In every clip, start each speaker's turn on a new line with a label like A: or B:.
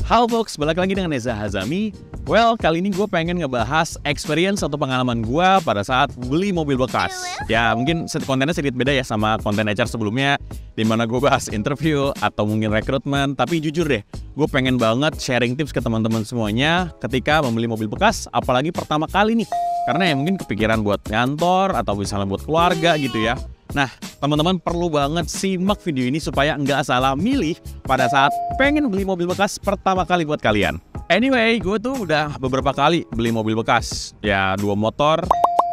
A: Halo folks, balik lagi dengan Reza Hazami. Well, kali ini gue pengen ngebahas experience atau pengalaman gue pada saat beli mobil bekas. Ya, mungkin kontennya sedikit beda ya sama konten HR sebelumnya, dimana gue bahas interview atau mungkin rekrutmen. Tapi jujur deh, gue pengen banget sharing tips ke teman-teman semuanya ketika membeli mobil bekas, apalagi pertama kali nih. Karena ya mungkin kepikiran buat ngantor atau misalnya buat keluarga gitu ya. Nah, teman-teman perlu banget simak video ini supaya nggak salah milih pada saat pengen beli mobil bekas pertama kali buat kalian. Anyway, gue tuh udah beberapa kali beli mobil bekas. Ya, 2 motor,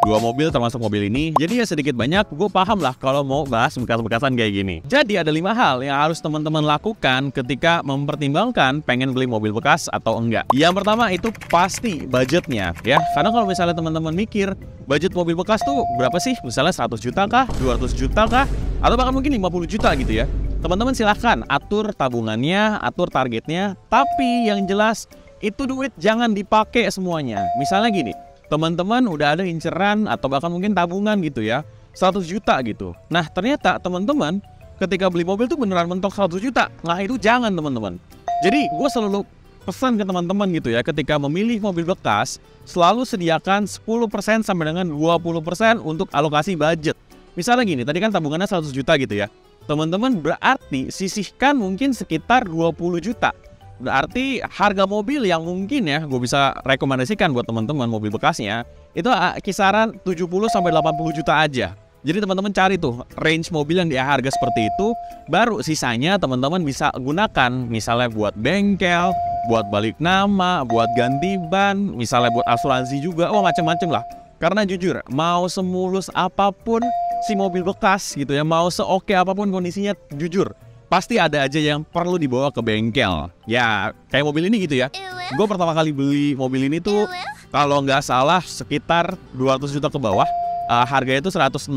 A: 2 mobil termasuk mobil ini. Jadi ya sedikit banyak gue paham lah kalau mau bahas bekas-bekasan kayak gini. Jadi ada 5 hal yang harus teman-teman lakukan ketika mempertimbangkan pengen beli mobil bekas atau enggak. Yang pertama itu pasti budgetnya ya. Karena kalau misalnya teman-teman mikir budget mobil bekas tuh berapa sih? Misalnya 100 juta kah? 200 juta kah? Atau bahkan mungkin 50 juta gitu ya. Teman-teman silahkan atur tabungannya, atur targetnya. Tapi yang jelas itu duit jangan dipakai semuanya. Misalnya gini, teman-teman udah ada inceran atau bahkan mungkin tabungan gitu ya, 100 juta gitu. Nah ternyata teman-teman ketika beli mobil tuh beneran mentok 100 juta. Nah itu jangan teman-teman. Jadi gue selalu pesan ke teman-teman gitu ya, ketika memilih mobil bekas selalu sediakan 10% sampai dengan 20% untuk alokasi budget. Misalnya gini, tadi kan tabungannya 100 juta gitu ya. Teman-teman berarti sisihkan mungkin sekitar 20 juta. Berarti harga mobil yang mungkin ya gue bisa rekomendasikan buat teman-teman mobil bekasnya itu kisaran 70 sampai 80 juta aja. Jadi teman-teman cari tuh range mobil yang di harga seperti itu, baru sisanya teman-teman bisa gunakan misalnya buat bengkel, buat balik nama, buat ganti ban, misalnya buat asuransi juga, macam-macam lah. Karena jujur, mau semulus apapun si mobil bekas gitu ya, mau seoke apapun kondisinya, jujur pasti ada aja yang perlu dibawa ke bengkel. Ya, kayak mobil ini gitu ya. Gue pertama kali beli mobil ini tuh kalau nggak salah sekitar 200 juta ke bawah. Harganya itu 167.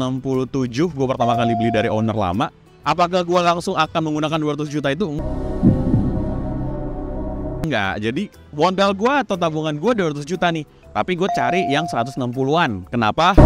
A: Gue pertama kali beli dari owner lama. Apakah gue langsung akan menggunakan 200 juta itu? Enggak. Jadi modal gue atau tabungan gue 200 juta nih. Tapi gue cari yang 160-an. Kenapa?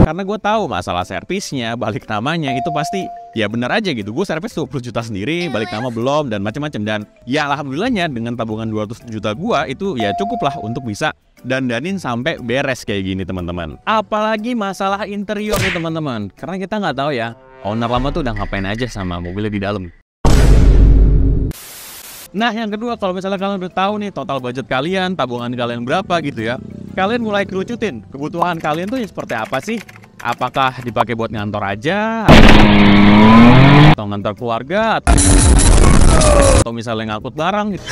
A: Karena gue tahu masalah servisnya, balik namanya itu pasti ya bener aja gitu. Gue servis 20 juta sendiri, balik nama belum, dan macam-macam. Dan ya alhamdulillahnya dengan tabungan 200 juta gue itu ya cukup lah untuk bisa dandanin sampai beres kayak gini teman-teman. Apalagi masalah interior nih teman-teman. Karena kita nggak tahu ya, owner lama tuh udah ngapain aja sama mobilnya di dalam. Nah yang kedua, kalau misalnya kalian udah tahu nih total budget kalian, tabungan kalian berapa gitu ya, kalian mulai kerucutin kebutuhan kalian tuh seperti apa sih? Apakah dipakai buat ngantor aja, atau ngantor keluarga, atau misalnya ngangkut barang gitu.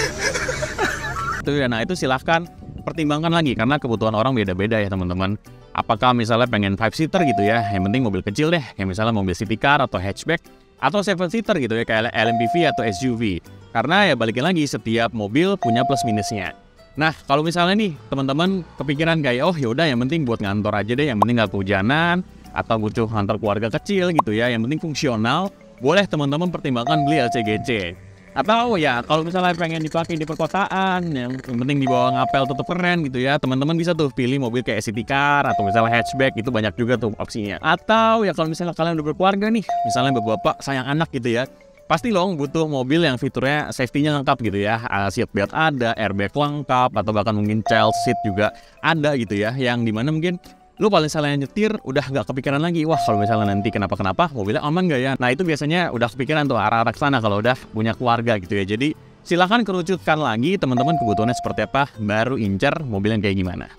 A: Nah itu silahkan pertimbangkan lagi karena kebutuhan orang beda-beda ya teman-teman. Apakah misalnya pengen 5-seater gitu ya, yang penting mobil kecil deh, kayak misalnya mobil city car atau hatchback, atau 7-seater gitu ya kayak LMPV atau SUV. Karena ya balikin lagi, setiap mobil punya plus minusnya. Nah kalau misalnya nih teman-teman kepikiran kayak oh yaudah yang penting buat ngantor aja deh, yang penting nggak kehujanan atau butuh ngantor keluarga kecil gitu ya, yang penting fungsional, boleh teman-teman pertimbangkan beli LCGC. Atau ya kalau misalnya pengen dipakai di perkotaan, yang penting dibawa ngapel tetap keren gitu ya, teman-teman bisa tuh pilih mobil kayak city car atau misalnya hatchback, itu banyak juga tuh opsinya. Atau ya kalau misalnya kalian udah berkeluarga nih, misalnya bapak sayang anak gitu ya, pasti loh butuh mobil yang fiturnya safety-nya lengkap gitu ya, seat belt ada, airbag lengkap, atau bahkan mungkin child seat juga ada gitu ya, yang dimana mungkin lu paling salah nyetir udah nggak kepikiran lagi, wah kalau misalnya nanti kenapa-kenapa mobilnya aman nggak ya. Nah itu biasanya udah kepikiran tuh arah-arah ke sana kalau udah punya keluarga gitu ya. Jadi silahkan kerucutkan lagi teman-teman kebutuhannya seperti apa, baru incer mobil yang kayak gimana.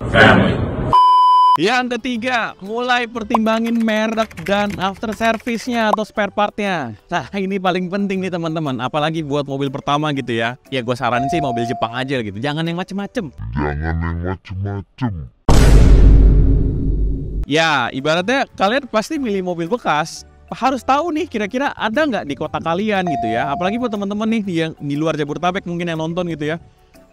A: Yang ketiga, mulai pertimbangin merek dan after service-nya atau spare part-nya. Nah ini paling penting nih teman-teman, apalagi buat mobil pertama gitu ya. Ya gue saranin sih mobil Jepang aja gitu, jangan yang macem-macem. Ya ibaratnya kalian pasti milih mobil bekas, harus tahu nih kira-kira ada nggak di kota kalian gitu ya. Apalagi buat teman-teman nih yang di luar Jabodetabek mungkin yang nonton gitu ya.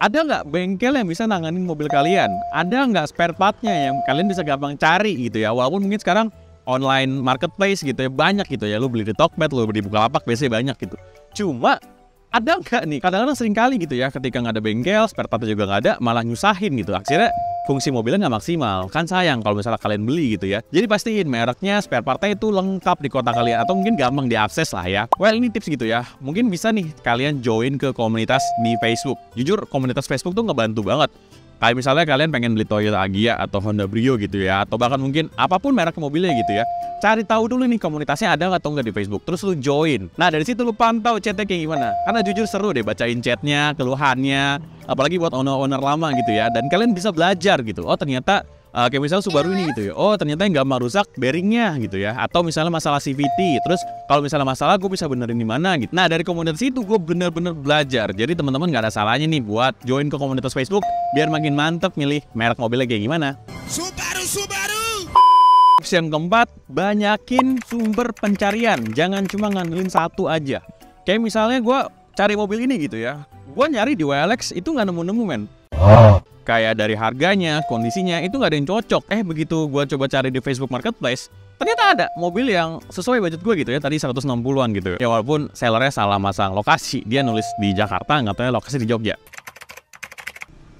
A: Ada nggak bengkel yang bisa nanganin mobil kalian? Ada nggak spare part-nya yang kalian bisa gampang cari gitu ya? Walaupun mungkin sekarang online marketplace gitu ya, banyak gitu ya. Lu beli di Tokped, lu beli di Bukalapak, biasanya banyak gitu. Cuma ada nggak nih? Kadang-kadang sering kali gitu ya, ketika nggak ada bengkel, spare part-nya juga nggak ada, malah nyusahin gitu. Akhirnya fungsi mobilnya nggak maksimal. Kan sayang kalau misalnya kalian beli gitu ya. Jadi pastiin mereknya, spare partnya itu lengkap di kota kalian atau mungkin gampang diakses lah ya. Well, ini tips gitu ya. Mungkin bisa nih kalian join ke komunitas di Facebook. Jujur komunitas Facebook tuh ngebantu banget. Kayak misalnya kalian pengen beli Toyota Agya atau Honda Brio gitu ya, atau bahkan mungkin apapun merek mobilnya gitu ya. Cari tahu dulu nih komunitasnya ada atau enggak di Facebook, terus lu join. Nah dari situ lu pantau chatnya kayak gimana. Karena jujur seru deh bacain chatnya, keluhannya, apalagi buat owner-owner lama gitu ya. Dan kalian bisa belajar gitu. Oh ternyata kayak misalnya Subaru ini gitu ya. Oh ternyata yang gampang rusak bearingnya gitu ya. Atau misalnya masalah CVT. Terus kalau misalnya masalah gue bisa benerin di mana gitu. Nah dari komunitas itu gue bener-bener belajar. Jadi teman-teman nggak ada salahnya nih buat join ke komunitas Facebook biar makin mantep milih merek mobilnya kayak gimana. Subaru. Yang keempat, banyakin sumber pencarian. Jangan cuma ngandelin satu aja. Kayak misalnya gue cari mobil ini gitu ya. Gue nyari di OLX itu nggak nemu-nemu men. Kayak dari harganya, kondisinya itu nggak ada yang cocok. Begitu gue coba cari di Facebook Marketplace, ternyata ada mobil yang sesuai budget gue gitu ya. Tadi 160-an gitu ya, walaupun sellernya salah masang lokasi. Dia nulis di Jakarta, nggak tahu lokasi di Jogja.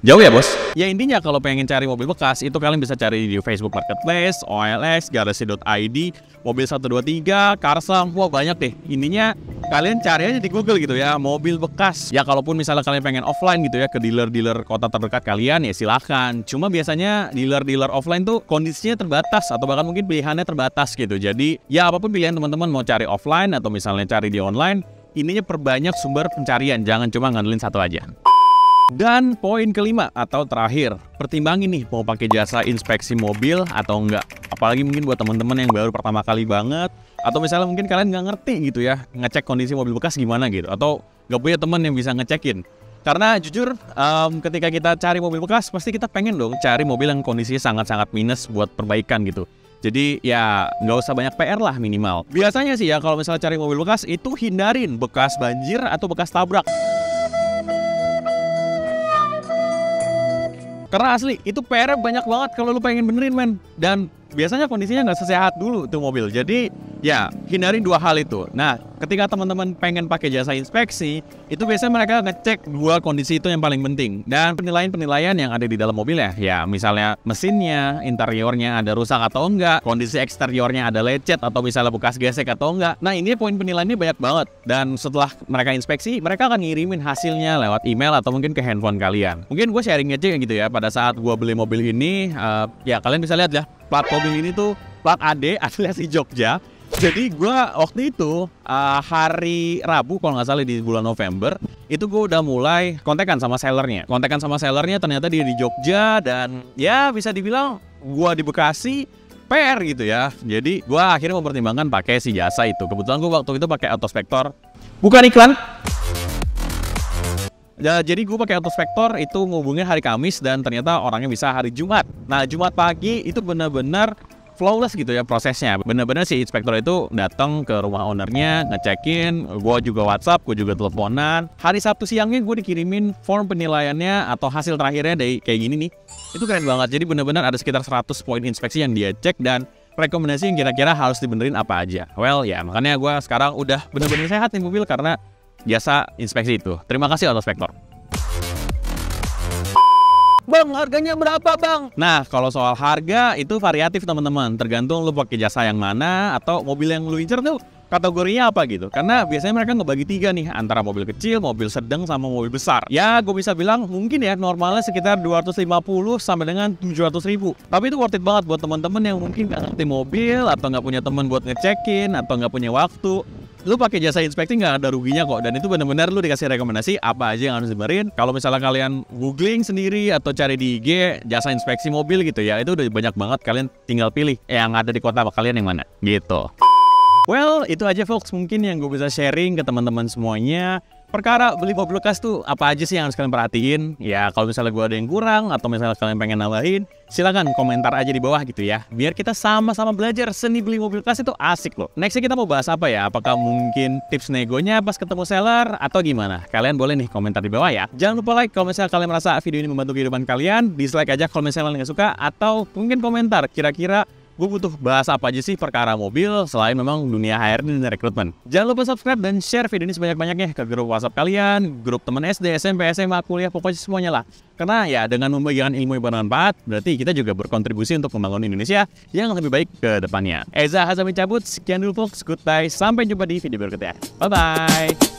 A: Jauh ya bos? Ya intinya kalau pengen cari mobil bekas itu kalian bisa cari di Facebook Marketplace, OLX, Garasi.id, Mobil 123, Carsam, wah banyak deh. Intinya kalian cari aja di Google gitu ya, mobil bekas. Ya kalaupun misalnya kalian pengen offline gitu ya ke dealer-dealer kota terdekat kalian ya silahkan. Cuma biasanya dealer-dealer offline tuh kondisinya terbatas atau bahkan mungkin pilihannya terbatas gitu. Jadi ya apapun pilihan teman-teman mau cari offline atau misalnya cari di online, ininya perbanyak sumber pencarian, jangan cuma ngandelin satu aja. Dan poin kelima atau terakhir, pertimbangin nih mau pakai jasa inspeksi mobil atau enggak. Apalagi mungkin buat teman-teman yang baru pertama kali banget, atau misalnya mungkin kalian nggak ngerti gitu ya, ngecek kondisi mobil bekas gimana gitu, atau nggak punya teman yang bisa ngecekin. Karena jujur, ketika kita cari mobil bekas, pasti kita pengen dong cari mobil yang kondisinya sangat-sangat minus buat perbaikan gitu. Jadi ya nggak usah banyak PR lah minimal. Biasanya sih ya kalau misalnya cari mobil bekas itu hindarin bekas banjir atau bekas tabrak. Karena asli, itu PR banyak banget kalau lu pengen benerin men. Dan biasanya kondisinya nggak sesehat dulu tuh mobil. Jadi ya hindarin dua hal itu. Nah ketika teman-teman pengen pakai jasa inspeksi, itu biasanya mereka ngecek dua kondisi itu yang paling penting. Dan penilaian-penilaian yang ada di dalam mobilnya, ya misalnya mesinnya, interiornya ada rusak atau enggak, kondisi eksteriornya ada lecet atau misalnya bekas gesek atau enggak. Nah ini poin penilaiannya banyak banget. Dan setelah mereka inspeksi, mereka akan ngirimin hasilnya lewat email atau mungkin ke handphone kalian. Mungkin gue sharing aja gitu ya, pada saat gue beli mobil ini, ya kalian bisa lihat ya, plat mobil ini tuh plat AD asli Jogja. Jadi gue waktu itu hari Rabu kalau nggak salah di bulan November itu gue udah mulai kontekan sama sellernya. Kontekan sama sellernya ternyata dia di Jogja dan ya bisa dibilang gue di Bekasi, PR gitu ya. Jadi gue akhirnya mempertimbangkan pakai si jasa itu. Kebetulan gue waktu itu pakai Autospektor. Bukan iklan. Ya, jadi gue pakai Autospektor itu ngubungin hari Kamis dan ternyata orangnya bisa hari Jumat. Nah Jumat pagi itu benar-benar flawless gitu ya prosesnya. Bener-bener si inspektor itu datang ke rumah ownernya, ngecekin, gue juga WhatsApp, gue juga teleponan. Hari Sabtu siangnya gue dikirimin form penilaiannya atau hasil terakhirnya dari kayak gini nih. Itu keren banget. Jadi bener-bener ada sekitar 100 poin inspeksi yang dia cek dan rekomendasi yang kira-kira harus dibenerin apa aja. Well ya makanya gue sekarang udah bener-bener sehat nih mobil karena jasa inspeksi itu. Terima kasih Autospektor. Bang, harganya berapa bang? Nah, kalau soal harga itu variatif teman-teman. Tergantung lu pakai jasa yang mana atau mobil yang lu incer tuh kategorinya apa gitu. Karena biasanya mereka ngebagi tiga nih, antara mobil kecil, mobil sedang, sama mobil besar. Ya, gue bisa bilang mungkin ya normalnya sekitar 250 sampai dengan 700 ribu. Tapi itu worth it banget buat teman-teman yang mungkin nggak ngerti mobil atau nggak punya teman buat ngecekin atau nggak punya waktu. Lu pakai jasa inspeksi nggak ada ruginya kok, dan itu benar-benar lu dikasih rekomendasi apa aja yang harus dibenerin. Kalau misalnya kalian googling sendiri atau cari di IG jasa inspeksi mobil gitu ya, itu udah banyak banget, kalian tinggal pilih yang ada di kota kalian yang mana gitu. Well, itu aja folks mungkin yang gue bisa sharing ke teman-teman semuanya. Perkara beli mobil bekas tuh apa aja sih yang harus kalian perhatiin? Ya kalau misalnya gue ada yang kurang atau misalnya kalian pengen nambahin, silakan komentar aja di bawah gitu ya. Biar kita sama-sama belajar seni beli mobil bekas itu asik loh. Nextnya kita mau bahas apa ya? Apakah mungkin tips negonya pas ketemu seller atau gimana? Kalian boleh nih komentar di bawah ya. Jangan lupa like kalau misalnya kalian merasa video ini membantu kehidupan kalian. Dislike aja kalau misalnya kalian nggak suka, atau mungkin komentar kira-kira gue butuh bahas apa aja sih perkara mobil selain memang dunia HRD dan rekrutmen. Jangan lupa subscribe dan share video ini sebanyak-banyaknya ke grup WhatsApp kalian, grup teman SD, SMP, SMA, kuliah, pokoknya semuanya lah. Karena ya dengan membagikan ilmu yang bermanfaat, berarti kita juga berkontribusi untuk membangun Indonesia yang lebih baik ke depannya. Eza Hazami cabut, sekian dulu folks, goodbye, sampai jumpa di video berikutnya. Bye-bye!